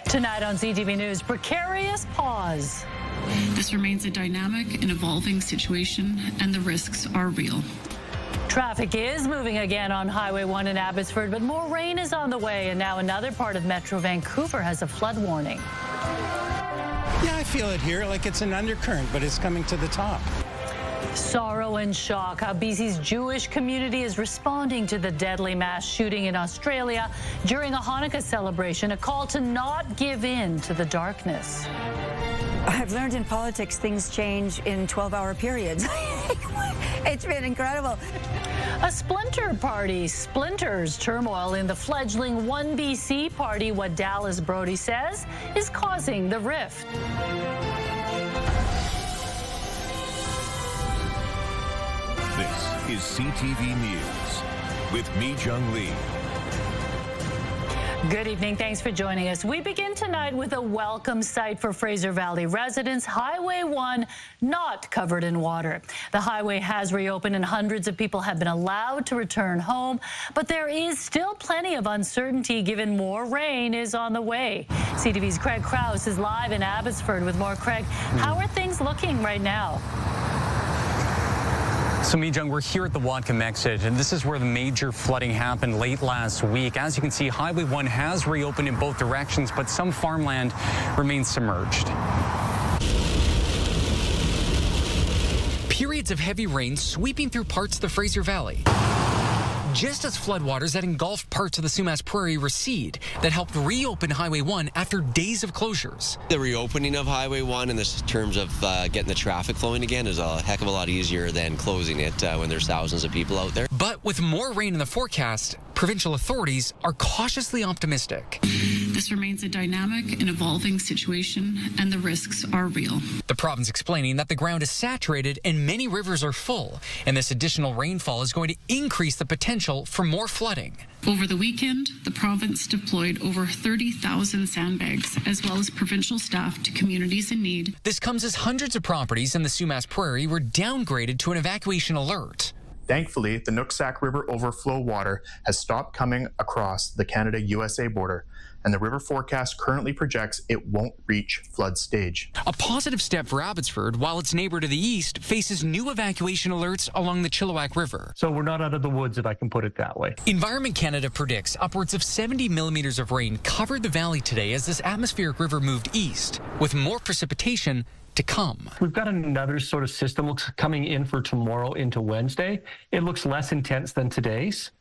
Tonight on CTV News, precarious pause. This remains a dynamic and evolving situation, and the risks are real. Traffic is moving again on Highway 1 in Abbotsford, but more rain is on the way, and now another part of Metro Vancouver has a flood warning. Yeah, I feel it here, like it's an undercurrent, but it's coming to the top. Sorrow and shock, how BC's Jewish community is responding to the deadly mass shooting in Australia during a Hanukkah celebration, a call to not give in to the darkness. I've learned in politics things change in 12-hour periods. It's been incredible. A splinter party splinters turmoil in the fledgling One BC party, what Dallas Brody says is causing the rift. This is CTV News with me, Jung Lee. Good evening. Thanks for joining us. We begin tonight with a welcome sight for Fraser Valley residents. Highway 1 not covered in water. The highway has reopened and hundreds of people have been allowed to return home, but there is still plenty of uncertainty given more rain is on the way. CTV's Craig Krause is live in Abbotsford with more. Craig, how are things looking right now? So, Mijung, we're here at the Vatican exit, and this is where the major flooding happened late last week. As you can see, Highway 1 has reopened in both directions, but some farmland remains submerged. Periods of heavy rain sweeping through parts of the Fraser Valley. Just as floodwaters that engulfed parts of the Sumas Prairie recede, that helped reopen Highway 1 after days of closures. The reopening of Highway 1 in this terms of getting the traffic flowing again is a heck of a lot easier than closing it when there's thousands of people out there. But with more rain in the forecast, provincial authorities are cautiously optimistic. This remains a dynamic and evolving situation, and the risks are real. The province explaining that the ground is saturated and many rivers are full, and this additional rainfall is going to increase the potential for more flooding. Over the weekend, the province deployed over 30,000 sandbags, as well as provincial staff to communities in need. This comes as hundreds of properties in the Sumas Prairie were downgraded to an evacuation alert. Thankfully, the Nooksack River overflow water has stopped coming across the Canada-USA border, and the river forecast currently projects it won't reach flood stage. A positive step for Abbotsford, while its neighbor to the east faces new evacuation alerts along the Chilliwack River. So we're not out of the woods, if I can put it that way. Environment Canada predicts upwards of 70 millimeters of rain covered the valley today as this atmospheric river moved east, with more precipitation to come. We've got another sort of system coming in for tomorrow into Wednesday. It looks less intense than today's.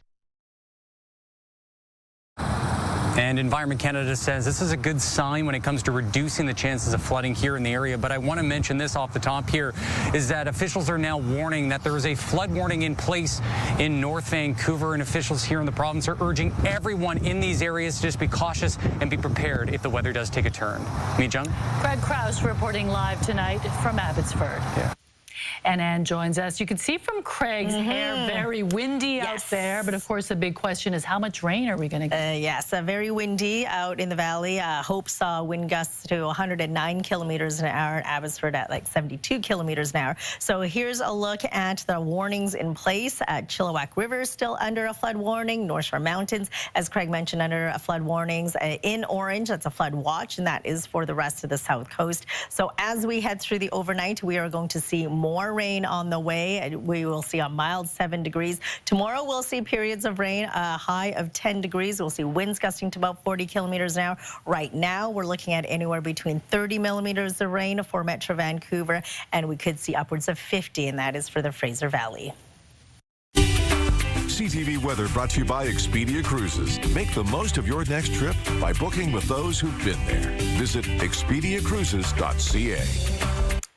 And Environment Canada says this is a good sign when it comes to reducing the chances of flooding here in the area. But I want to mention this off the top here, is that officials are now warning that there is a flood warning in place in North Vancouver, and officials here in the province are urging everyone in these areas to just be cautious and be prepared if the weather does take a turn. Mijung? Craig Krause reporting live tonight from Abbotsford. Yeah. And Anne joins us. You can see from Craig's hair, very windy out there. But of course, the big question is how much rain are we going to get? Yes, very windy out in the valley. Hope saw wind gusts to 109 kilometers an hour. Abbotsford at like 72 kilometers an hour. So here's a look at the warnings in place. Chilliwack River still under a flood warning. North Shore Mountains, as Craig mentioned, under a flood warnings. In orange, that's a flood watch, and that is for the rest of the south coast. So as we head through the overnight, we are going to see more rain on the way. We will see a mild 7 degrees. Tomorrow we'll see periods of rain, a high of 10 degrees. We'll see winds gusting to about 40 kilometers an hour. Right now we're looking at anywhere between 30 millimeters of rain for Metro Vancouver, and we could see upwards of 50, and that is for the Fraser Valley. CTV Weather brought to you by Expedia Cruises. Make the most of your next trip by booking with those who've been there. Visit expediacruises.ca.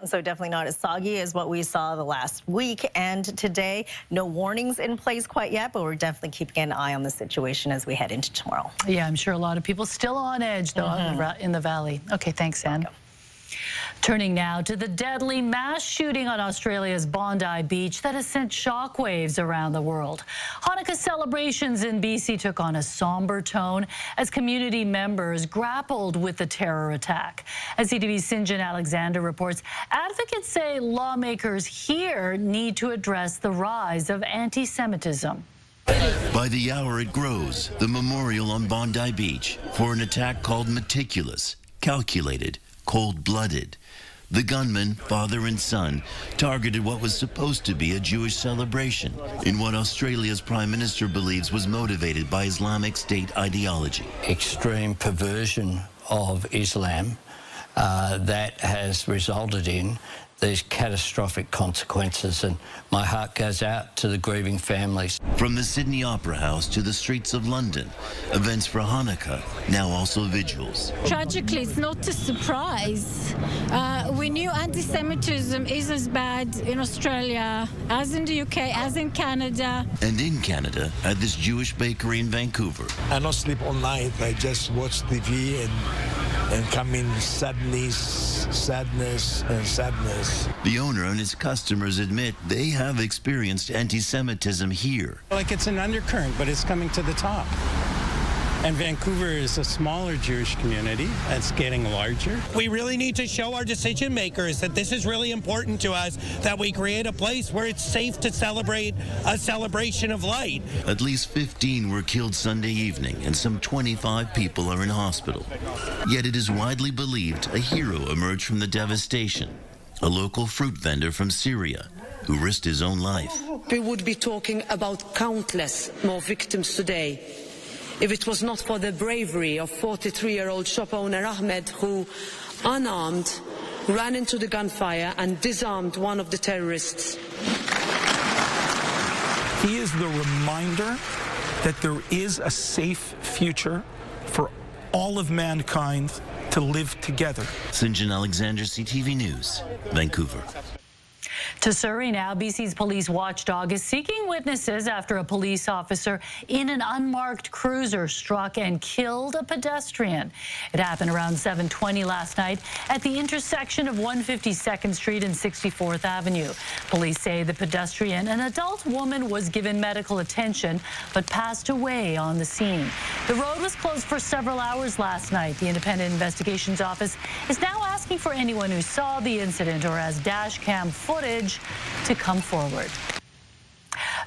So definitely not as soggy as what we saw the last week and today. No warnings in place quite yet, but we're definitely keeping an eye on the situation as we head into tomorrow. Yeah, I'm sure a lot of people still on edge, though, in the valley. Okay, thanks, Anne. Turning now to the deadly mass shooting on Australia's Bondi Beach that has sent shockwaves around the world. Hanukkah celebrations in BC took on a somber tone as community members grappled with the terror attack. As CTV's Sinjin Alexander reports, advocates say lawmakers here need to address the rise of anti-Semitism. By the hour it grows, the memorial on Bondi Beach for an attack called meticulous, calculated, cold-blooded. The gunman, father and son, targeted what was supposed to be a Jewish celebration in what Australia's Prime Minister believes was motivated by Islamic State ideology. Extreme perversion of Islam that has resulted in these catastrophic consequences, and my heart goes out to the grieving families. From the Sydney Opera House to the streets of London, events for Hanukkah, now also vigils. Tragically, it's not a surprise. We knew anti-Semitism is as bad in Australia as in the UK, as in Canada. And in Canada, at this Jewish bakery in Vancouver. I don't sleep all night. I just watch TV and come in sadness and sadness. The owner and his customers admit they have experienced anti-Semitism here. Like it's an undercurrent, but it's coming to the top. And Vancouver is a smaller Jewish community that's getting larger. We really need to show our decision makers that this is really important to us, that we create a place where it's safe to celebrate a celebration of light. At least 15 were killed Sunday evening, and some 25 people are in hospital. Yet it is widely believed a hero emerged from the devastation, a local fruit vendor from Syria who risked his own life. We would be talking about countless more victims today if it was not for the bravery of 43-year-old shop owner Ahmed, who, unarmed, ran into the gunfire and disarmed one of the terrorists. He is the reminder that there is a safe future for all of mankind to live together. St. John Alexander, CTV News, Vancouver. To Surrey now, BC's police watchdog is seeking witnesses after a police officer in an unmarked cruiser struck and killed a pedestrian. It happened around 7:20 last night at the intersection of 152nd Street and 64th Avenue. Police say the pedestrian, an adult woman, was given medical attention but passed away on the scene. The road was closed for several hours last night. The Independent Investigations Office is now asking for anyone who saw the incident or has dash cam footage to come forward.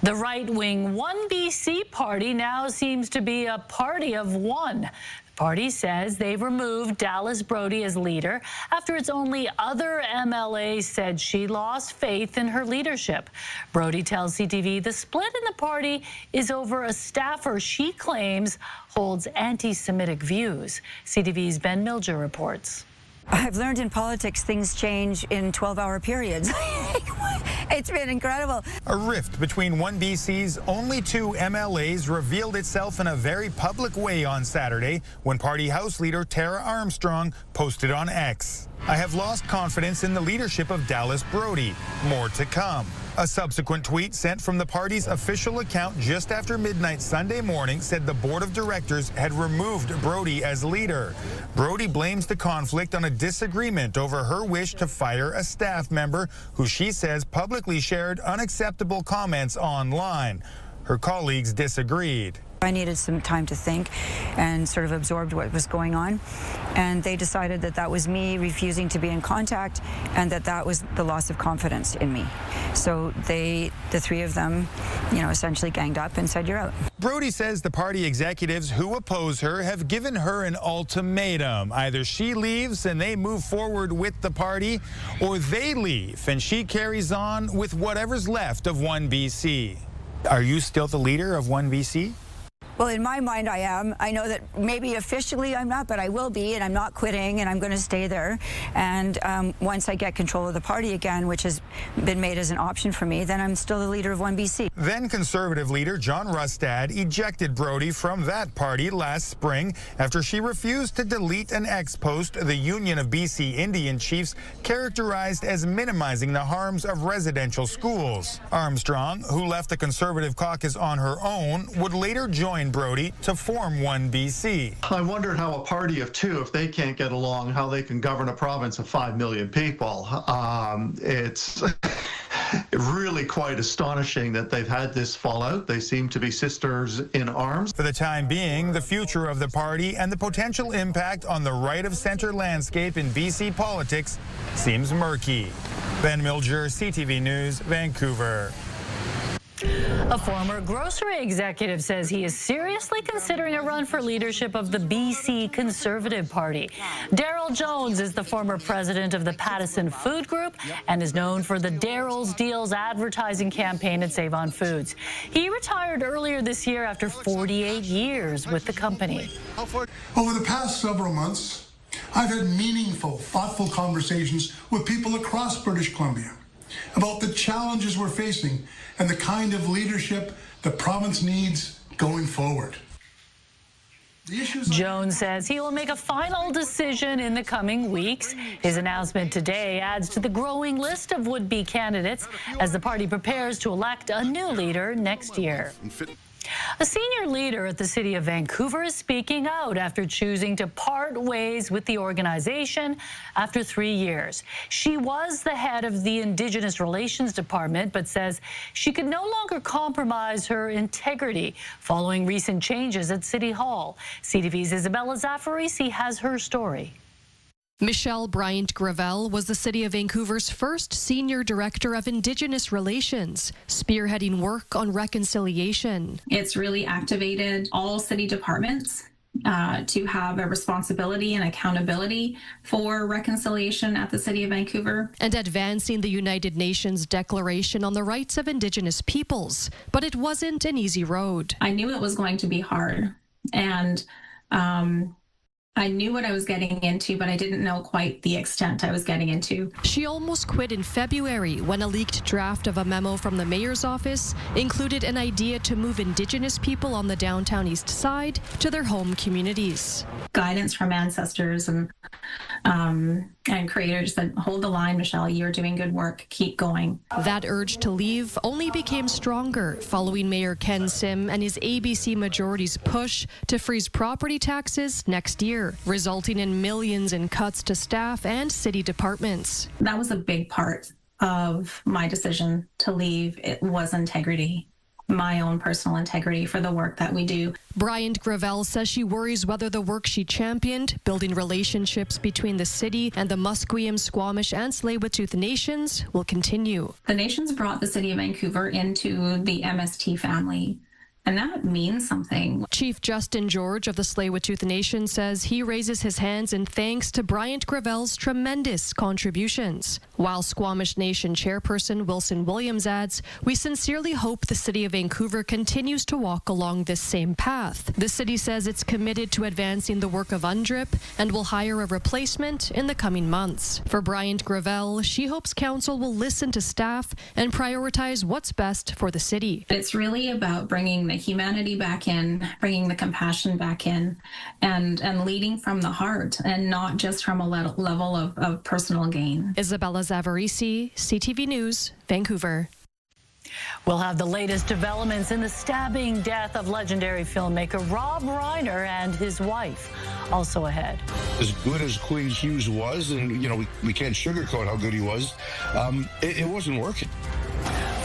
The right-wing One BC party now seems to be a party of one. The party says they've removed Dallas Brody as leader after its only other MLA said she lost faith in her leadership. Brody tells CTV the split in the party is over a staffer she claims holds anti-Semitic views. CTV's Ben Milger reports. I've learned in politics things change in 12-hour periods. It's been incredible. A rift between One BC's only two MLAs revealed itself in a very public way on Saturday when Party House Leader Tara Armstrong posted on X. I have lost confidence in the leadership of Dallas Brody. More to come. A subsequent tweet sent from the party's official account just after midnight Sunday morning said the board of directors had removed Brody as leader. Brody blames the conflict on a disagreement over her wish to fire a staff member who she says publicly shared unacceptable comments online. Her colleagues disagreed. I needed some time to think and sort of absorbed what was going on. And they decided that that was me refusing to be in contact and that that was the loss of confidence in me. So the three of them, essentially ganged up and said, "You're out." Brody says the party executives who oppose her have given her an ultimatum. Either she leaves and they move forward with the party, or they leave and she carries on with whatever's left of One BC. Are you still the leader of One BC? Well, in my mind, I am. I know that maybe officially I'm not, but I will be, and I'm not quitting, and I'm going to stay there. And once I get control of the party again, which has been made as an option for me, then I'm still the leader of One BC. Then Conservative leader John Rustad ejected Brody from that party last spring after she refused to delete an X post the Union of BC Indian Chiefs characterized as minimizing the harms of residential schools. Armstrong, who left the Conservative caucus on her own, would later join Brody to form One BC. I wondered how a party of two, if they can't get along, how they can govern a province of 5 million people. It's really quite astonishing that they've had this fallout. They seem to be sisters in arms. For the time being, the future of the party and the potential impact on the right-of-center landscape in BC politics seems murky. Ben Milger, CTV News, Vancouver. A former grocery executive says he is seriously considering a run for leadership of the BC Conservative Party. Daryl Jones is the former president of the Pattison Food Group and is known for the Daryl's Deals advertising campaign at Save On Foods. He retired earlier this year after 48 years with the company. Over the past several months, I've had meaningful, thoughtful conversations with people across British Columbia about the challenges we're facing and the kind of leadership the province needs going forward. Jones says he will make a final decision in the coming weeks. His announcement today adds to the growing list of would-be candidates as the party prepares to elect a new leader next year. A senior leader at the City of Vancouver is speaking out after choosing to part ways with the organization after 3 years. She was the head of the Indigenous Relations Department, but says she could no longer compromise her integrity following recent changes at City Hall. CTV's Isabella Zaffarisi has her story. Michelle Bryant-Gravel was the City of Vancouver's first Senior Director of Indigenous Relations, spearheading work on reconciliation. It's really activated all city departments to have a responsibility and accountability for reconciliation at the City of Vancouver. And advancing the United Nations Declaration on the Rights of Indigenous Peoples. But it wasn't an easy road. I knew it was going to be hard, and I knew what I was getting into, but I didn't know quite the extent I was getting into. She almost quit in February when a leaked draft of a memo from the mayor's office included an idea to move Indigenous people on the downtown east side to their home communities. Guidance from ancestors and creators said, hold the line, Michelle, you're doing good work, keep going. That urge to leave only became stronger following Mayor Ken Sim and his ABC majority's push to freeze property taxes next year, resulting in millions in cuts to staff and city departments. That was a big part of my decision to leave. It was integrity. My own personal integrity for the work that we do. Bryant-Gravel says she worries whether the work she championed, building relationships between the city and the Musqueam, Squamish, and Tsleil-Waututh nations, will continue. The nations brought the City of Vancouver into the MST family, and that means something. Chief Justin George of the Tsleil-Waututh Nation says he raises his hands in thanks to Bryant-Gravel's tremendous contributions. While Squamish Nation Chairperson Wilson Williams adds, we sincerely hope the City of Vancouver continues to walk along this same path. The city says it's committed to advancing the work of UNDRIP and will hire a replacement in the coming months. For Bryant-Gravel, she hopes council will listen to staff and prioritize what's best for the city. It's really about bringing the humanity back in, bringing the compassion back in, and leading from the heart and not just from a level of personal gain. Isabella Zaffarisi, CTV News, Vancouver. We'll have the latest developments in the stabbing death of legendary filmmaker Rob Reiner and his wife. Also ahead. As good as Quinn Hughes was, and we can't sugarcoat how good he was, it wasn't working.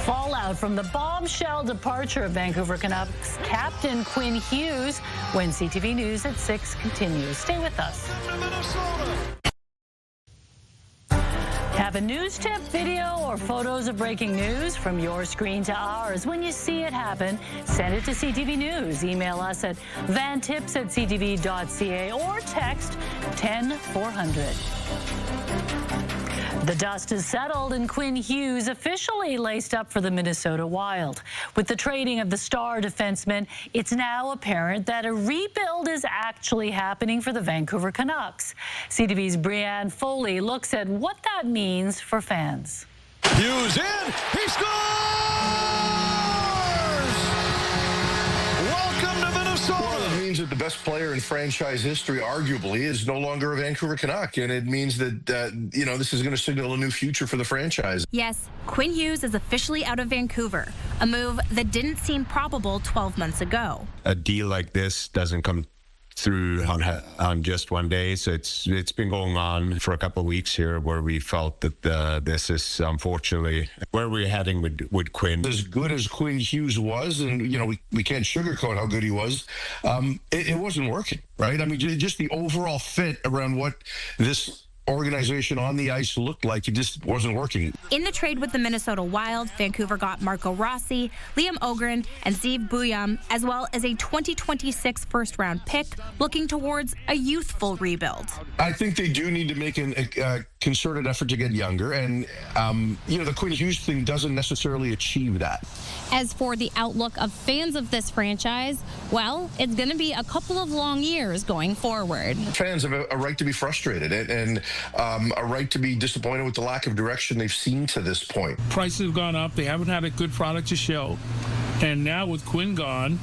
Fallout from the bombshell departure of Vancouver Canucks captain Quinn Hughes when CTV News at 6 continues. Stay with us. Have a news tip, video, or photos of breaking news from your screen to ours. When you see it happen, send it to CTV News. Email us at vantips@ctv.ca or text 10400. The dust is settled and Quinn Hughes officially laced up for the Minnesota Wild. With the trading of the star defenseman, it's now apparent that a rebuild is actually happening for the Vancouver Canucks. CTV's Brianne Foley looks at what that means for fans. Hughes in, he scores! Welcome to Minnesota! Well, it means that the best player in franchise history, arguably, is no longer a Vancouver Canuck, and it means that, this is going to signal a new future for the franchise. Yes, Quinn Hughes is officially out of Vancouver, a move that didn't seem probable 12 months ago. A deal like this doesn't come through on just one day, so it's been going on for a couple of weeks here, where we felt that this is unfortunately where we're heading with Quinn. As good as Quinn Hughes was, and we can't sugarcoat how good he was, it wasn't working, right? I mean, just the overall fit around what this organization on the ice looked like it just wasn't working. In the trade with the Minnesota Wild, Vancouver got Marco Rossi, Liam Ogren, and Zeev Buyam, as well as a 2026 first-round pick, looking towards a youthful rebuild. I think they do need to make a concerted effort to get younger, and the Quinn Hughes thing doesn't necessarily achieve that. As for the outlook of fans of this franchise, well, it's going to be a couple of long years going forward. Fans have a right to be frustrated and a right to be disappointed with the lack of direction they've seen to this point. Prices have gone up. They haven't had a good product to show. And now with Quinn gone,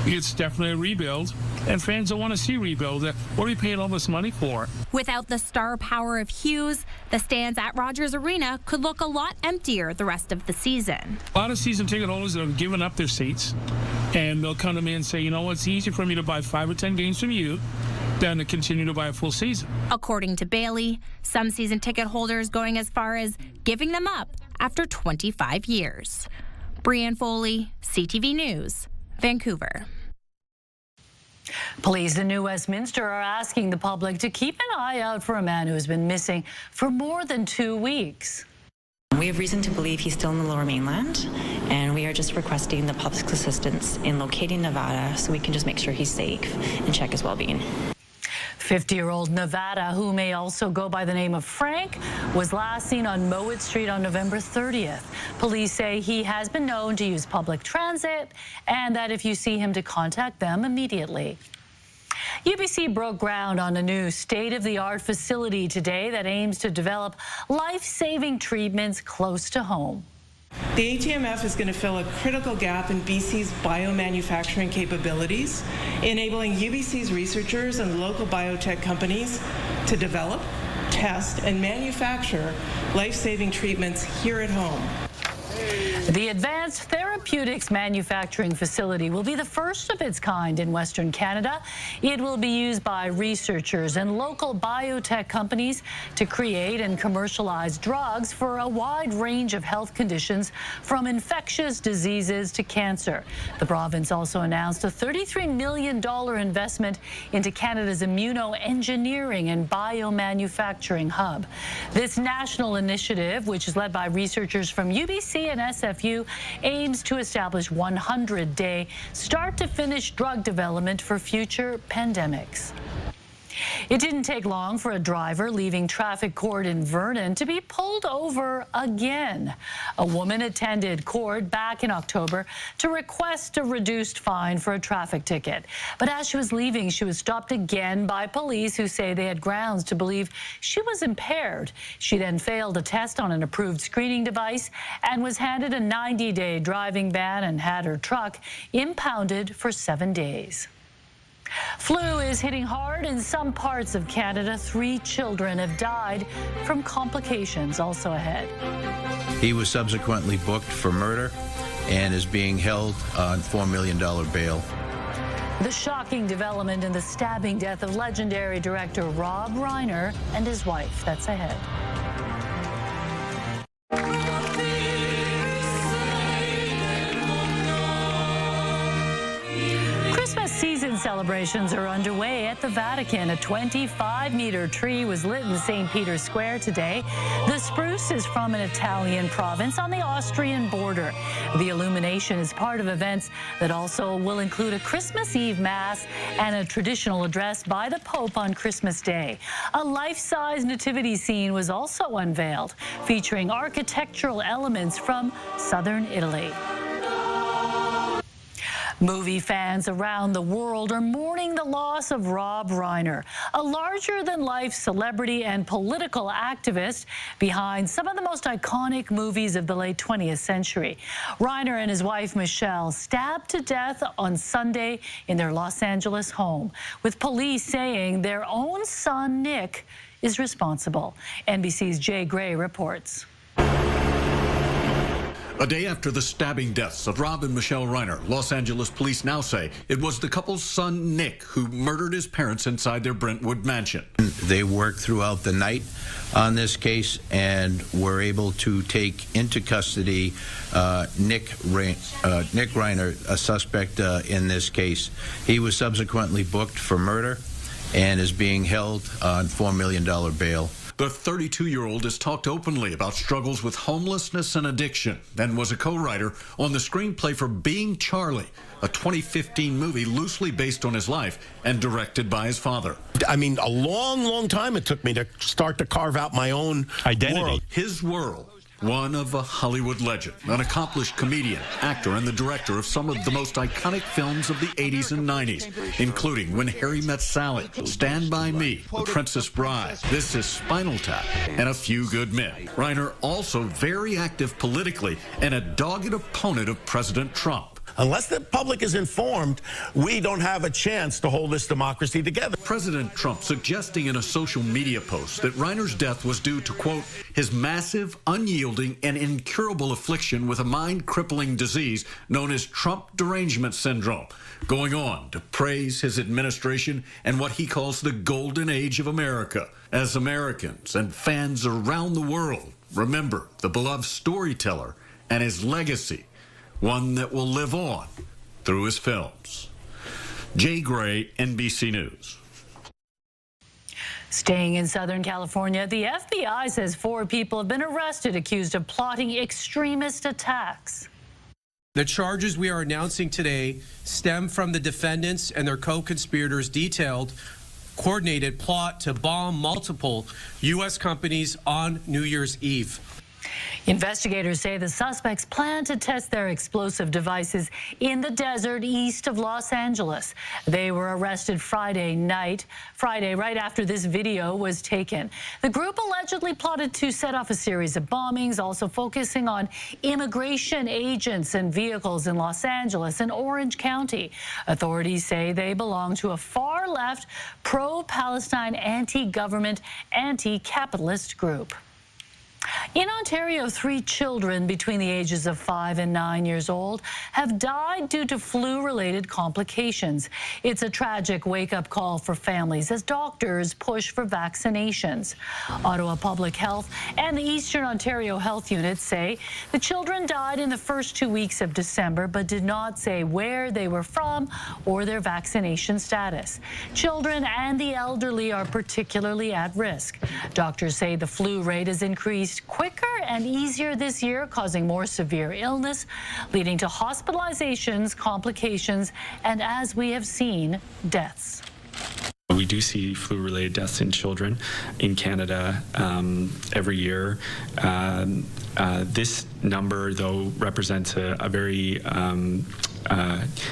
it's definitely a rebuild. And fans don't want to see rebuild. What are we paying all this money for? Without the star power of Hughes, the stands at Rogers Arena could look a lot emptier the rest of the season. A lot of season ticket holders have given up their seats, and they'll come to me and say, you know, it's easy for me to buy 5 or 10 games from you than to continue to buy a full season. According to Bailey, some season ticket holders going as far as giving them up after 25 years. Brianne Foley, CTV News, Vancouver. Police in New Westminster are asking the public to keep an eye out for a man who has been missing for more than 2 weeks. We have reason to believe he's still in the Lower Mainland, and we are just requesting the public's assistance in locating Nevada so we can just make sure he's safe and check his well-being. 50-year-old Nevada, who may also go by the name of Frank, was last seen on Mowat Street on November 30th. Police say he has been known to use public transit and that if you see him, to contact them immediately. UBC broke ground on a new state-of-the-art facility today that aims to develop life-saving treatments close to home. The ATMF is going to fill a critical gap in BC's biomanufacturing capabilities, enabling UBC's researchers and local biotech companies to develop, test, and manufacture life-saving treatments here at home. The Advanced Therapeutics Manufacturing Facility will be the first of its kind in Western Canada. It will be used by researchers and local biotech companies to create and commercialize drugs for a wide range of health conditions, from infectious diseases to cancer. The province also announced a $33 million investment into Canada's immunoengineering and biomanufacturing hub. This national initiative, which is led by researchers from UBC and SFU, aims to establish 100-day start-to-finish drug development for future pandemics. It didn't take long for a driver leaving traffic court in Vernon to be pulled over again. A woman attended court back in October to request a reduced fine for a traffic ticket. But as she was leaving, she was stopped again by police who say they had grounds to believe she was impaired. She then failed a test on an approved screening device and was handed a 90-day driving ban and had her truck impounded for 7 days. Flu is hitting hard in some parts of Canada. 3 children have died from complications. Also ahead. He was subsequently booked for murder and is being held on $4 million bail. The shocking development in the stabbing death of legendary director Rob Reiner and his wife. That's ahead. Christmas season celebrations are underway at the Vatican. A 25-meter tree was lit in St. Peter's Square today. The spruce is from an Italian province on the Austrian border. The illumination is part of events that also will include a Christmas Eve Mass and a traditional address by the Pope on Christmas Day. A life-size nativity scene was also unveiled, featuring architectural elements from southern Italy. Movie fans around the world are mourning the loss of Rob Reiner, a larger-than-life celebrity and political activist behind some of the most iconic movies of the late 20th century. Reiner and his wife, Michelle, stabbed to death on Sunday in their Los Angeles home, with police saying their own son, Nick, is responsible. NBC's Jay Gray reports. A day after the stabbing deaths of Rob and Michelle Reiner, Los Angeles police now say it was the couple's son, Nick, who murdered his parents inside their Brentwood mansion. They worked throughout the night on this case and were able to take into custody Nick Reiner, a suspect in this case. He was subsequently booked for murder and is being held on $4 million bail. The 32-year-old has talked openly about struggles with homelessness and addiction, and was a co-writer on the screenplay for Being Charlie, a 2015 movie loosely based on his life and directed by his father. I mean, a long, long time it took me to start to carve out my own identity. World. His world, one of a Hollywood legend, an accomplished comedian, actor, and the director of some of the most iconic films of the 80s and 90s, including When Harry Met Sally, Stand By Me, The Princess Bride, This Is Spinal Tap, and A Few Good Men. Reiner also very active politically and a dogged opponent of President Trump. Unless the public is informed, we don't have a chance to hold this democracy together. President Trump suggesting in a social media post that Reiner's death was due to, quote, his massive, unyielding, and incurable affliction with a mind-crippling disease known as Trump derangement syndrome, going on to praise his administration and what he calls the golden age of America. As Americans and fans around the world remember the beloved storyteller and his legacy, one that will live on through his films. Jay Gray, NBC News. Staying in Southern California, the FBI says 4 people have been arrested accused of plotting extremist attacks. The charges we are announcing today stem from the defendants and their co-conspirators' detailed, coordinated plot to bomb multiple U.S. companies on New Year's Eve. Investigators say the suspects plan to test their explosive devices in the desert east of Los Angeles. They were arrested Friday right after this video was taken. The group allegedly plotted to set off a series of bombings, also focusing on immigration agents and vehicles in Los Angeles and Orange County. Authorities say they belong to a far-left, pro-Palestine, anti-government, anti-capitalist group. In Ontario, 3 children between the ages of 5 and 9 years old have died due to flu-related complications. It's a tragic wake-up call for families as doctors push for vaccinations. Ottawa Public Health and the Eastern Ontario Health Unit say the children died in the first 2 weeks of December, but did not say where they were from or their vaccination status. Children and the elderly are particularly at risk. Doctors say the flu rate has increased quicker and easier this year, causing more severe illness, leading to hospitalizations, complications, and, as we have seen, deaths. We do see flu-related deaths in children in Canada every year. This number, though, represents a very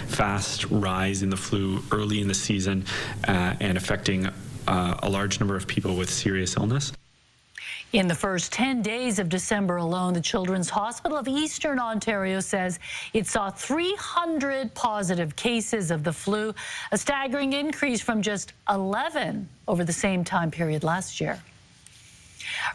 fast rise in the flu early in the season and affecting a large number of people with serious illness. In the first 10 days of December alone, the Children's Hospital of Eastern Ontario says it saw 300 positive cases of the flu, a staggering increase from just 11 over the same time period last year.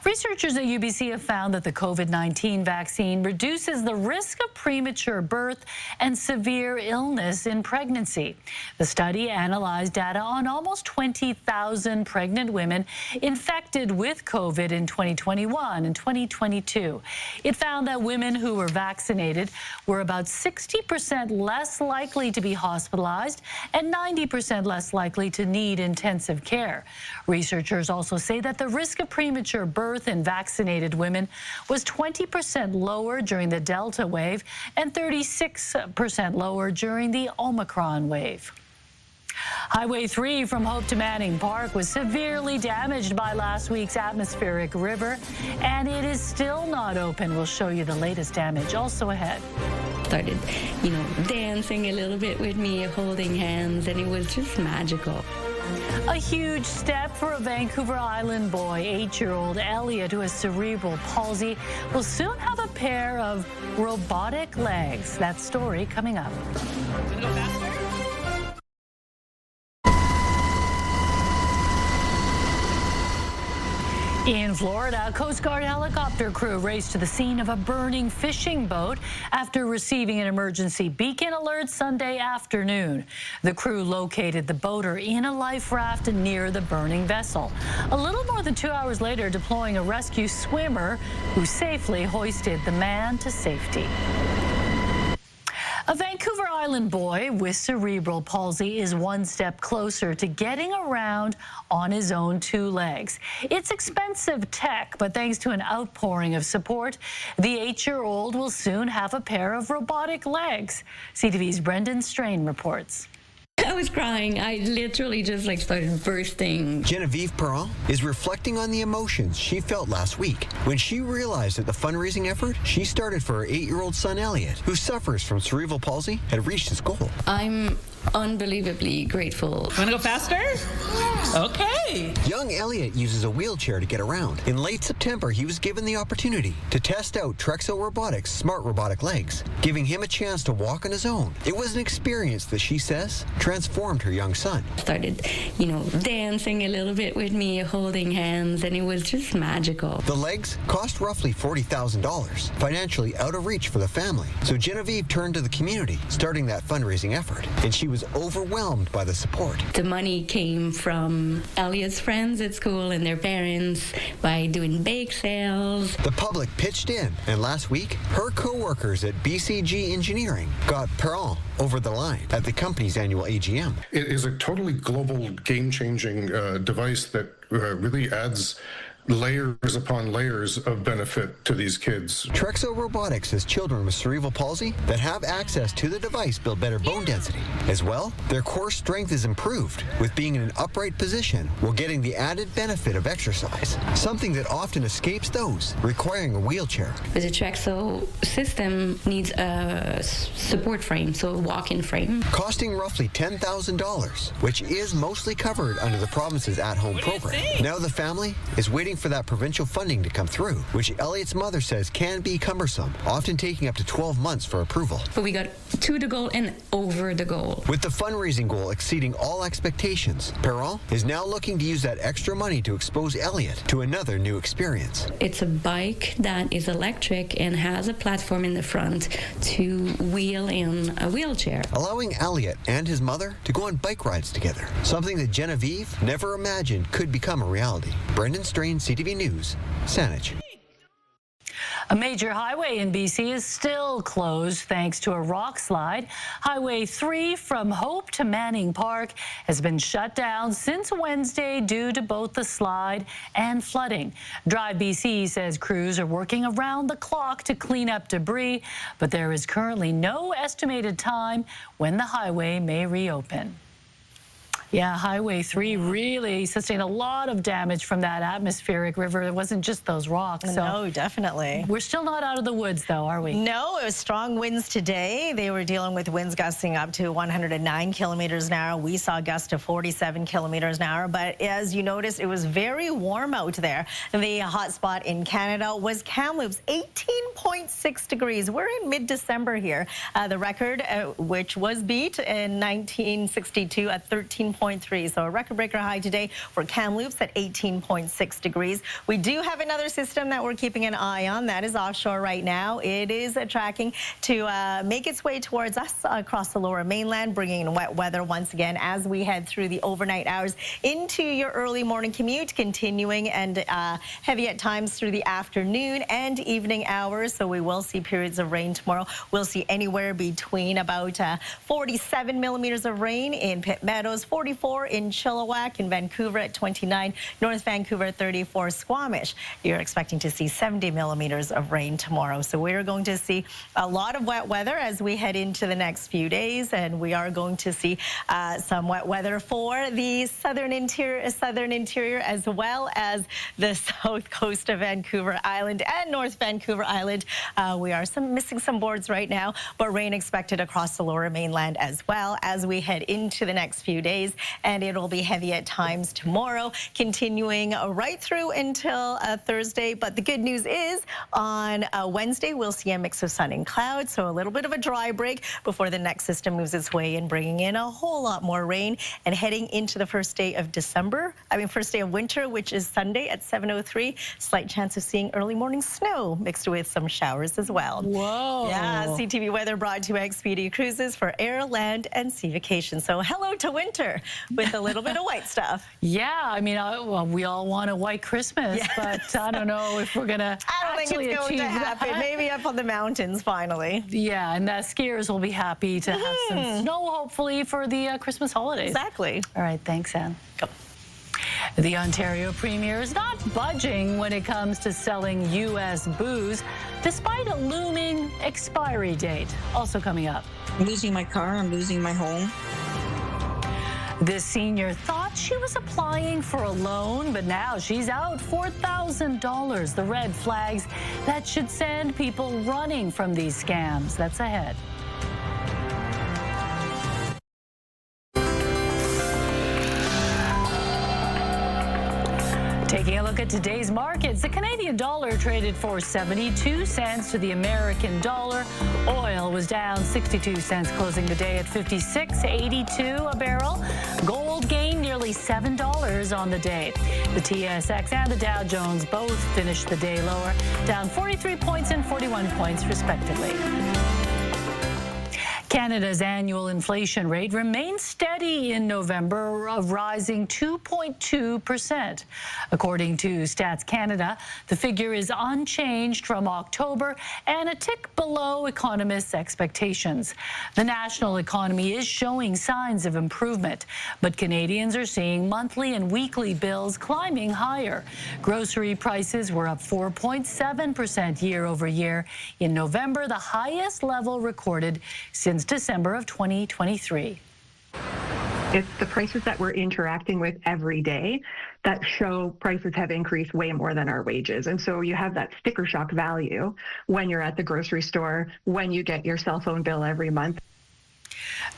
Researchers at UBC have found that the COVID-19 vaccine reduces the risk of premature birth and severe illness in pregnancy. The study analyzed data on almost 20,000 pregnant women infected with COVID in 2021 and 2022. It found that women who were vaccinated were about 60% less likely to be hospitalized and 90% less likely to need intensive care. Researchers also say that the risk of premature birth in vaccinated women was 20% lower during the Delta wave and 36% lower during the Omicron wave. Highway 3 from Hope to Manning Park was severely damaged by last week's atmospheric river, and it is still not open. We'll show you the latest damage. Also ahead. Started, dancing a little bit with me, holding hands, and it was just magical. A huge step for a Vancouver Island boy. 8-year-old Elliot, who has cerebral palsy, will soon have a pair of robotic legs. That story coming up. In Florida, a Coast Guard helicopter crew raced to the scene of a burning fishing boat after receiving an emergency beacon alert Sunday afternoon. The crew located the boater in a life raft near the burning vessel. A little more than 2 hours later, deploying a rescue swimmer who safely hoisted the man to safety. A Vancouver Island boy with cerebral palsy is one step closer to getting around on his own two legs. It's expensive tech, but thanks to an outpouring of support, the 8-year-old will soon have a pair of robotic legs. CTV's Brendan Strain reports. I was crying. I literally just started bursting. Genevieve Perron is reflecting on the emotions she felt last week when she realized that the fundraising effort she started for her 8-year-old son Elliot, who suffers from cerebral palsy, had reached its goal. I'm unbelievably grateful. Want to go faster? Okay. Young Elliot uses a wheelchair to get around. In late September, he was given the opportunity to test out Trexo Robotics' smart robotic legs, giving him a chance to walk on his own. It was an experience that she says transformed her young son. Started, dancing a little bit with me, holding hands, and it was just magical. The legs cost roughly $40,000, financially out of reach for the family. So Genevieve turned to the community, starting that fundraising effort, and she was overwhelmed by the support. The money came from Elliot's friends at school and their parents by doing bake sales. The public pitched in, and last week, her co-workers at BCG Engineering got Perron over the line at the company's annual AGM. It is a totally global, game-changing device that really adds layers upon layers of benefit to these kids. Trexo Robotics says children with cerebral palsy that have access to the device build better bone density. As well, their core strength is improved with being in an upright position while getting the added benefit of exercise, something that often escapes those requiring a wheelchair. The Trexo system needs a support frame, so a walk-in frame. Costing roughly $10,000, which is mostly covered under the province's at-home program. Now the family is waiting for that provincial funding to come through, which Elliot's mother says can be cumbersome, often taking up to 12 months for approval. But we got to the goal and over the goal. With the fundraising goal exceeding all expectations, Perron is now looking to use that extra money to expose Elliot to another new experience. It's a bike that is electric and has a platform in the front to wheel in a wheelchair, allowing Elliot and his mother to go on bike rides together, something that Genevieve never imagined could become a reality. Brendan Strain, CTV News, Saanich. A major highway in BC is still closed thanks to a rock slide. Highway 3 from Hope to Manning Park has been shut down since Wednesday due to both the slide and flooding. Drive BC says crews are working around the clock to clean up debris, but there is currently no estimated time when the highway may reopen. Yeah, Highway 3 really sustained a lot of damage from that atmospheric river. It wasn't just those rocks. So no, definitely. We're still not out of the woods, though, are we? No, it was strong winds today. They were dealing with winds gusting up to 109 kilometers an hour. We saw gusts to 47 kilometers an hour. But as you noticed, it was very warm out there. The hot spot in Canada was Kamloops, 18.6 degrees. We're in mid-December here. The record, which was beat in 1962 at 13.3. So a record-breaker high today for Kamloops at 18.6 degrees. We do have another system that we're keeping an eye on. That is offshore right now. It is tracking to make its way towards us across the lower mainland, bringing in wet weather once again as we head through the overnight hours into your early morning commute, continuing and heavy at times through the afternoon and evening hours. So we will see periods of rain tomorrow. We'll see anywhere between about 47 millimeters of rain in Pitt Meadows, 44 in Chilliwack, in Vancouver at 29, North Vancouver 34, Squamish. You're expecting to see 70 millimeters of rain tomorrow. So we're going to see a lot of wet weather as we head into the next few days, and we are going to see some wet weather for the southern interior as well as the south coast of Vancouver Island and North Vancouver Island. We are missing some boards right now, but rain expected across the lower mainland as well as we head into the next few days. And it'll be heavy at times tomorrow, continuing right through until Thursday. But the good news is on Wednesday, we'll see a mix of sun and clouds, so a little bit of a dry break before the next system moves its way in, bringing in a whole lot more rain. And heading into the first day of winter, which is Sunday at 7:03, slight chance of seeing early morning snow mixed with some showers as well. Whoa. Yeah, CTV weather brought to you by Expedia Cruises for air, land, and sea vacations. So hello to winter. with a little bit of white stuff. Yeah, I mean, well, we all want a white Christmas, Yes. but I don't know if we're going to actually think it's going achieve to happen. that. Maybe up on the mountains, finally. Yeah, and skiers will be happy to have some snow, hopefully, for the Christmas holidays. Exactly. All right, thanks, Anne. Go. The Ontario Premier is not budging when it comes to selling U.S. booze, despite a looming expiry date. Also coming up. I'm losing my car. I'm losing my home. This senior thought she was applying for a loan, but now she's out $4,000. The red flags that should send people running from these scams. That's ahead. Taking a look at today's markets, the Canadian dollar traded for 72 cents to the American dollar. Oil was down 62 cents, closing the day at $56.82 a barrel. Gold gained nearly $7 on the day. The TSX and the Dow Jones both finished the day lower, down 43 points and 41 points respectively. Canada's annual inflation rate remained steady in November, rising 2.2%. According to Stats Canada, the figure is unchanged from October and a tick below economists' expectations. The national economy is showing signs of improvement, but Canadians are seeing monthly and weekly bills climbing higher. Grocery prices were up 4.7% year over year in November, the highest level recorded since December of 2023. It's the prices that we're interacting with every day that show prices have increased way more than our wages. And so you have that sticker shock value when you're at the grocery store, when you get your cell phone bill every month.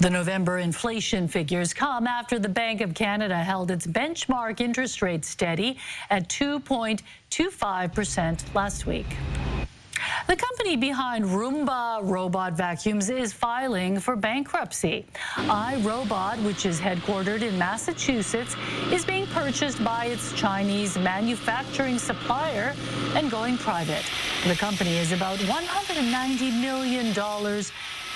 The November inflation figures come after the Bank of Canada held its benchmark interest rate steady at 2.25% last week. The company behind Roomba robot vacuums is filing for bankruptcy. iRobot, which is headquartered in Massachusetts, is being purchased by its Chinese manufacturing supplier and going private. The company is about $190 million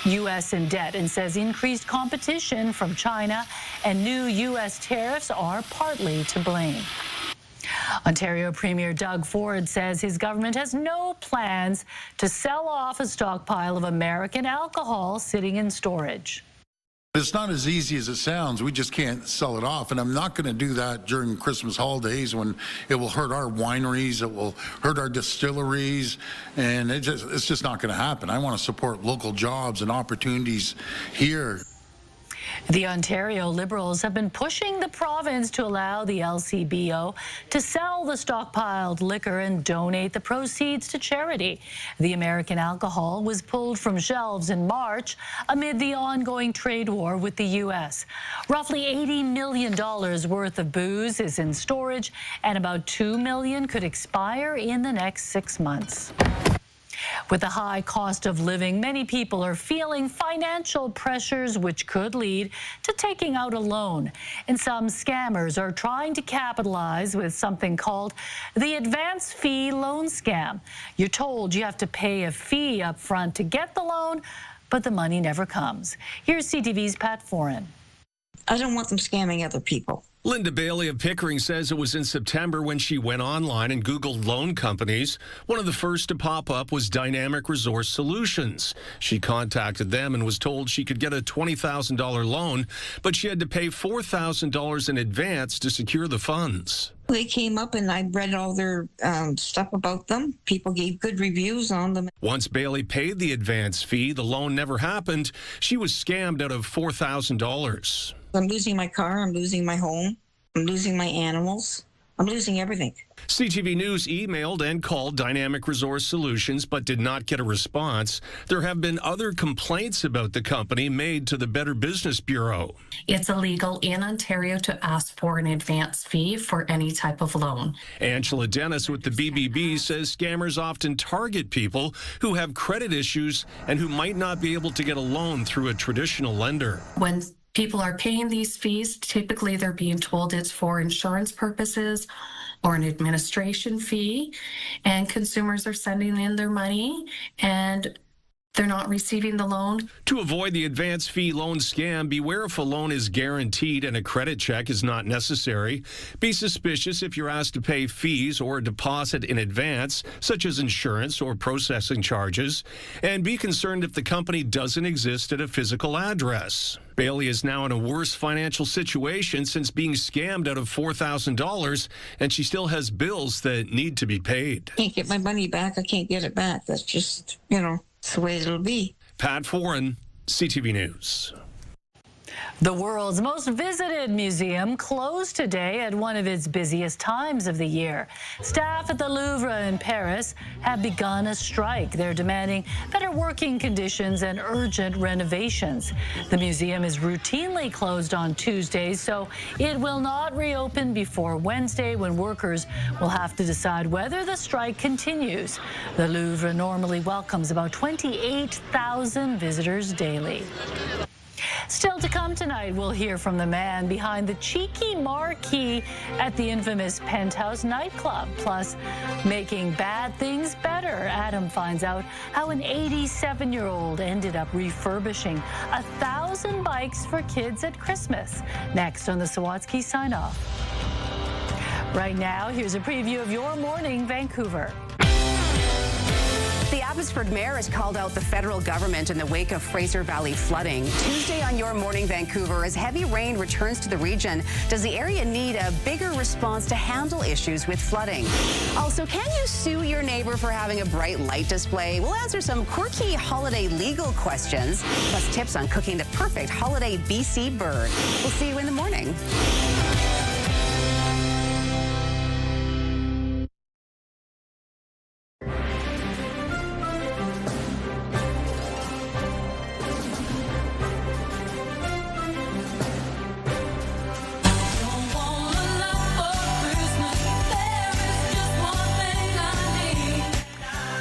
U.S. in debt and says increased competition from China and new U.S. tariffs are partly to blame. Ontario Premier Doug Ford says his government has no plans to sell off a stockpile of American alcohol sitting in storage. It's not as easy as it sounds. We just can't sell it off. And I'm not going to do that during Christmas holidays when it will hurt our wineries, it will hurt our distilleries, and it's just not going to happen. I want to support local jobs and opportunities here. The Ontario Liberals have been pushing the province to allow the LCBO to sell the stockpiled liquor and donate the proceeds to charity. The American alcohol was pulled from shelves in March amid the ongoing trade war with the U.S. Roughly $80 million worth of booze is in storage, and about $2 million could expire in the next 6 months. With the high cost of living, many people are feeling financial pressures which could lead to taking out a loan. And some scammers are trying to capitalize with something called the advance fee loan scam. You're told you have to pay a fee up front to get the loan, but the money never comes. Here's CTV's Pat Foran. I don't want them scamming other people. Linda Bailey of Pickering says it was in September when she went online and Googled loan companies. One of the first to pop up was Dynamic Resource Solutions. She contacted them and was told she could get a $20,000 loan, but she had to pay $4,000 in advance to secure the funds. They came up and I read all their stuff about them. People gave good reviews on them. Once Bailey paid the advance fee, the loan never happened. She was scammed out of $4,000. I'm losing my car. I'm losing my home. I'm losing my animals. I'm losing everything. CTV News emailed and called Dynamic Resource Solutions but did not get a response. There have been other complaints about the company made to the Better Business Bureau. It's illegal in Ontario to ask for an advance fee for any type of loan. Angela Dennis with the BBB says scammers often target people who have credit issues and who might not be able to get a loan through a traditional lender. When people are paying these fees, typically they're being told it's for insurance purposes or an administration fee, and consumers are sending in their money, and they're not receiving the loan. To avoid the advance fee loan scam, beware if a loan is guaranteed and a credit check is not necessary. Be suspicious if you're asked to pay fees or a deposit in advance, such as insurance or processing charges. And be concerned if the company doesn't exist at a physical address. Bailey is now in a worse financial situation since being scammed out of $4,000, and she still has bills that need to be paid. Can't get my money back. I can't get it back. That's just, it's the way it'll be. Pat Foran, CTV News. The world's most visited museum closed today at one of its busiest times of the year. Staff at the Louvre in Paris have begun a strike. They're demanding better working conditions and urgent renovations. The museum is routinely closed on Tuesdays, so it will not reopen before Wednesday, when workers will have to decide whether the strike continues. The Louvre normally welcomes about 28,000 visitors daily. Still to come tonight, we'll hear from the man behind the cheeky marquee at the infamous Penthouse nightclub. Plus, making bad things better. Adam finds out how an 87-year-old ended up refurbishing 1,000 bikes for kids at Christmas. Next on the Sawatsky Sign Off. Right now, here's a preview of your morning, Vancouver. The Abbotsford mayor has called out the federal government in the wake of Fraser Valley flooding. Tuesday on Your Morning Vancouver, as heavy rain returns to the region, does the area need a bigger response to handle issues with flooding? Also, can you sue your neighbor for having a bright light display? We'll answer some quirky holiday legal questions, plus tips on cooking the perfect holiday BC bird. We'll see you in the morning.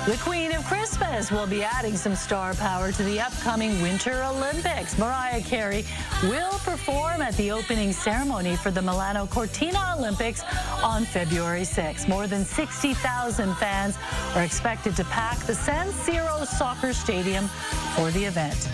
The Queen of Christmas will be adding some star power to the upcoming Winter Olympics. Mariah Carey will perform at the opening ceremony for the Milano Cortina Olympics on February 6. More than 60,000 fans are expected to pack the San Siro Soccer Stadium for the event.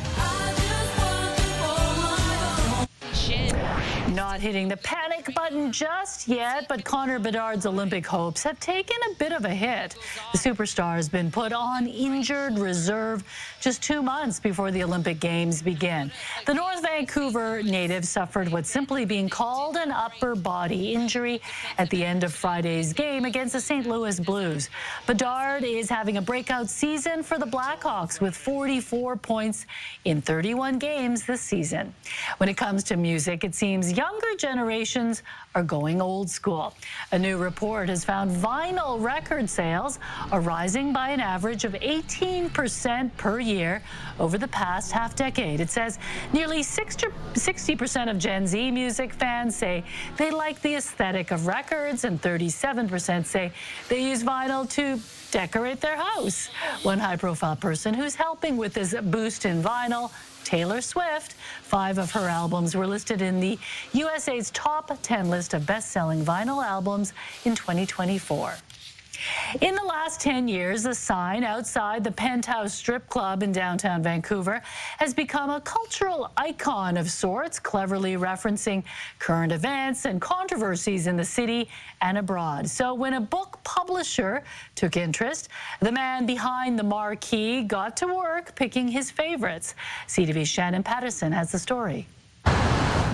Not hitting the panic button just yet, but Connor Bedard's Olympic hopes have taken a bit of a hit. The superstar has been put on injured reserve just 2 months before the Olympic Games begin. The North Vancouver native suffered what's simply being called an upper body injury at the end of Friday's game against the St. Louis Blues. Bedard is having a breakout season for the Blackhawks with 44 points in 31 games this season. When it comes to music, it seems younger generations are going old school. A new report has found vinyl record sales are rising by an average of 18% per year over the past half-decade. It says nearly 60% of Gen Z music fans say they like the aesthetic of records, and 37% say they use vinyl to decorate their house. One high-profile person who's helping with this boost in vinyl, Taylor Swift. 5 of her albums were listed in the USA's top 10 list of best-selling vinyl albums in 2024. In the last 10 years, the sign outside the Penthouse strip club in downtown Vancouver has become a cultural icon of sorts, cleverly referencing current events and controversies in the city and abroad. So when a book publisher took interest, the man behind the marquee got to work picking his favorites. CTV's Shannon Patterson has the story.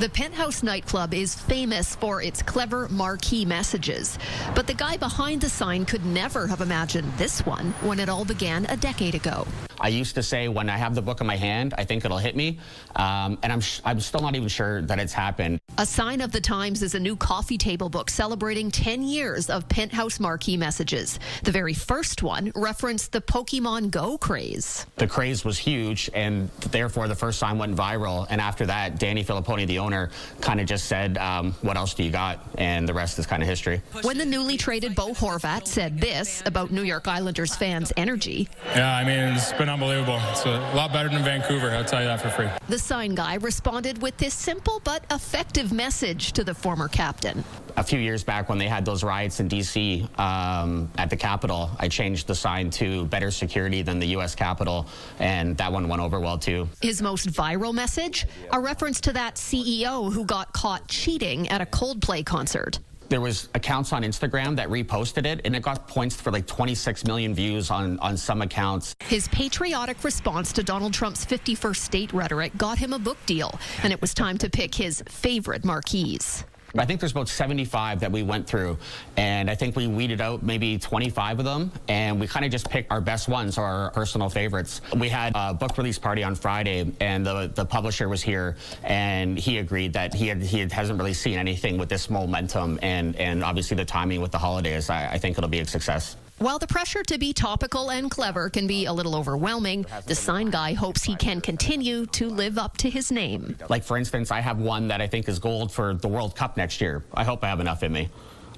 The Penthouse nightclub is famous for its clever marquee messages, but the guy behind the sign could never have imagined this one when it all began a decade ago. I used to say, when I have the book in my hand, I think it'll hit me, and I'm still not even sure that it's happened. A Sign of the Times is a new coffee table book celebrating 10 years of Penthouse marquee messages. The very first one referenced the Pokemon Go craze. The craze was huge, and therefore the first sign went viral, and after that, Danny Filipponi, the owner, kind of just said, what else do you got? And the rest is kind of history. When the newly traded Bo Horvat said this about New York Islanders fans' energy. Yeah, I mean, it's been unbelievable. It's a lot better than Vancouver, I'll tell you that for free. The sign guy responded with this simple but effective message to the former captain. A few years back when they had those riots in D.C. At the Capitol, I changed the sign to better security than the U.S. Capitol, and that one went over well too. His most viral message? A reference to that CEO who got caught cheating at a Coldplay concert. There was accounts on Instagram that reposted it, and it got points for like 26 million views on some accounts. His patriotic response to Donald Trump's 51st state rhetoric got him a book deal, and it was time to pick his favorite marquees. I think there's about 75 that we went through, and I think we weeded out maybe 25 of them, and we kind of just picked our best ones, or our personal favorites. We had a book release party on Friday, and the publisher was here, and he agreed that he hasn't really seen anything with this momentum, and obviously the timing with the holidays. I think it'll be a success. While the pressure to be topical and clever can be a little overwhelming, the sign guy hopes he can continue to live up to his name. Like, for instance, I have one that I think is gold for the World Cup next year. I hope I have enough in me.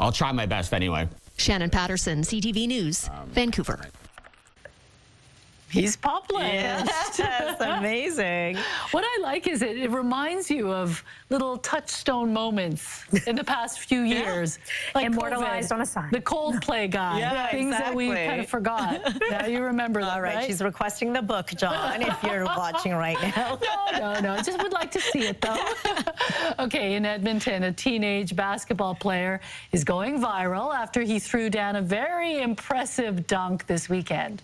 I'll try my best anyway. Shannon Patterson, CTV News, Vancouver. He's popular. Yes, that's amazing. What I like is it reminds you of little touchstone moments in the past few years. Like immortalized COVID, on a sign. The Coldplay guy. Yeah, things that we exactly. kind of forgot. Now you remember that, All right, she's requesting the book, John, if you're watching right now. No. Just would like to see it, though. Okay, in Edmonton, a teenage basketball player is going viral after he threw down a very impressive dunk this weekend.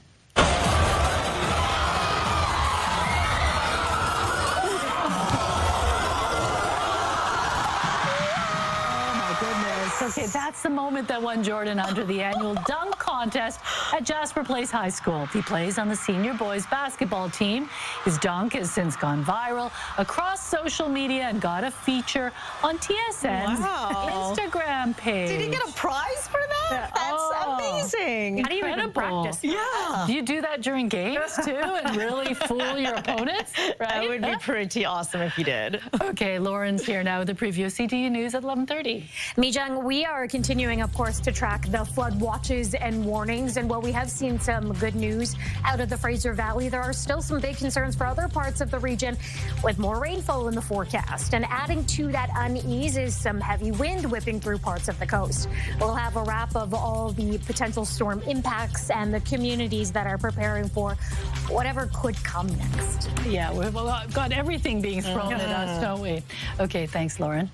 Okay, that's the moment that won Jordan Hunter the annual dunk contest at Jasper Place High School. He plays on the senior boys basketball team. His dunk has since gone viral across social media and got a feature on TSN's Instagram page. Did he get a prize for that? That's amazing. How do you even practice? Yeah. Do you do that during games too and really fool your opponents? Right? That would be pretty awesome if you did. Okay, Lauren's here now with a preview of CTV News at 11:30. Mijang, we are continuing, of course, to track the flood watches and warnings. And while we have seen some good news out of the Fraser Valley, there are still some big concerns for other parts of the region with more rainfall in the forecast. And adding to that unease is some heavy wind whipping through parts of the coast. We'll have a wrap of all the potential storm impacts and the communities that are preparing for whatever could come next. Yeah, we've got everything being thrown at us, don't we? Okay, thanks, Lauren.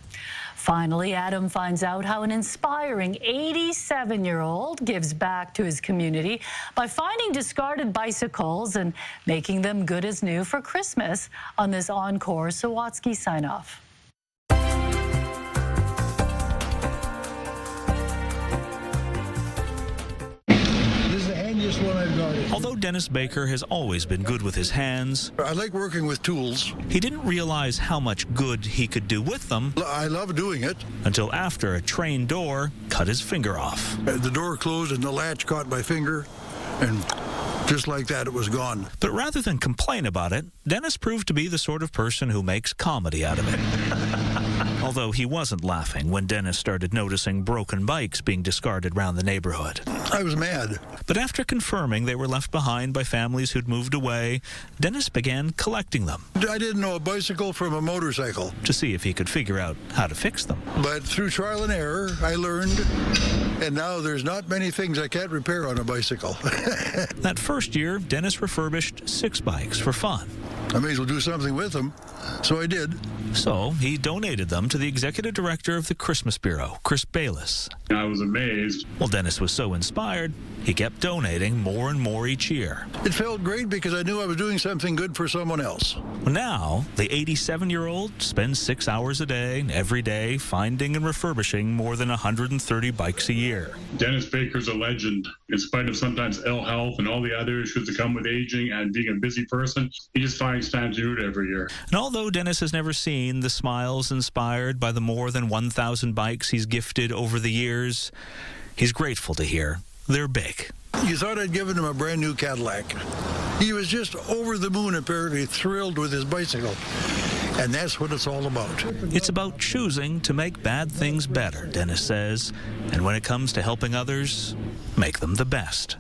Finally, Adam finds out how an inspiring 87-year-old gives back to his community by finding discarded bicycles and making them good as new for Christmas on this Encore Sawatsky sign-off. Although Dennis Baker has always been good with his hands, I like working with tools. He didn't realize how much good he could do with them. I love doing it. Until after a train door cut his finger off. The door closed and the latch caught my finger, and just like that, it was gone. But rather than complain about it, Dennis proved to be the sort of person who makes comedy out of it. Although he wasn't laughing when Dennis started noticing broken bikes being discarded around the neighborhood. I was mad. But after confirming they were left behind by families who'd moved away, Dennis began collecting them. I didn't know a bicycle from a motorcycle. To see if he could figure out how to fix them. But through trial and error, I learned, and now there's not many things I can't repair on a bicycle. That first year, Dennis refurbished 6 bikes for fun. I may as well do something with them, so I did. So he donated them to the executive director of the Christmas Bureau, Chris Bayless. I was amazed. Well, Dennis was so inspired, he kept donating more and more each year. It felt great because I knew I was doing something good for someone else. Now, the 87-year-old spends 6 hours a day, every day, finding and refurbishing more than 130 bikes a year. Dennis Baker's a legend. In spite of sometimes ill health and all the other issues that come with aging and being a busy person, he just finds time to do it every year. And although Dennis has never seen the smiles inspired by the more than 1,000 bikes he's gifted over the years, he's grateful to hear they're big. You thought I'd given him a brand new Cadillac. He was just over the moon, apparently thrilled with his bicycle. And that's what it's all about. It's about choosing to make bad things better, Dennis says. And when it comes to helping others, make them the best.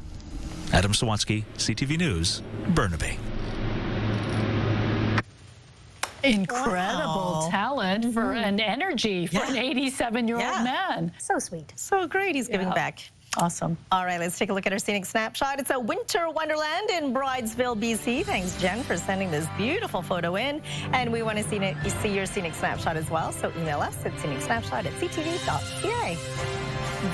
Adam Sawatsky, CTV News, Burnaby. Incredible talent for and energy for an 87-year-old man. So sweet. So great. He's giving back. Awesome. All right, let's take a look at our scenic snapshot. It's a winter wonderland in Bridesville, BC. Thanks, Jen, for sending this beautiful photo in. And we want to see your scenic snapshot as well. So email us at scenicsnapshot@ctv.ca.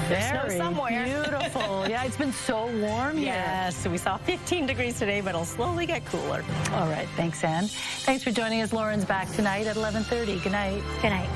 There's snow somewhere. Beautiful. Yeah, it's been so warm here. Yes, so we saw 15 degrees today, but it'll slowly get cooler. All right. Thanks, Ann. Thanks for joining us. Lauren's back tonight at 11:30. Good night. Good night.